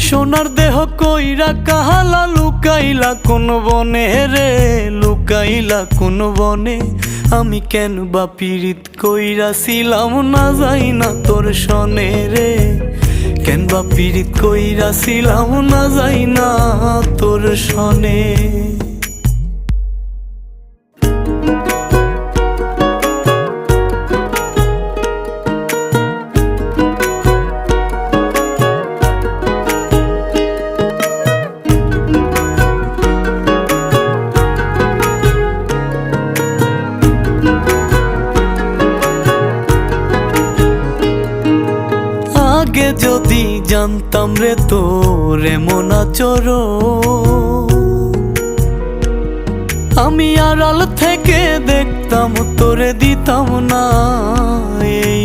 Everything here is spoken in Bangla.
সোনার দেহ কইরা কাহালা লুকাইলা কোন বনে রে, লুকাইলা কোন বনে। আমি কেন বা পীড়িত কইরাছিলাম না যাই না তোর সনে রে, কেন বা পীড়িত কইরাছিলাম না যাই না তোর সনে। আগে যদি জানতাম রে তোর এমন আচরণ, আমি আড়াল থেকে দেখতাম তোরে দিতাম না এই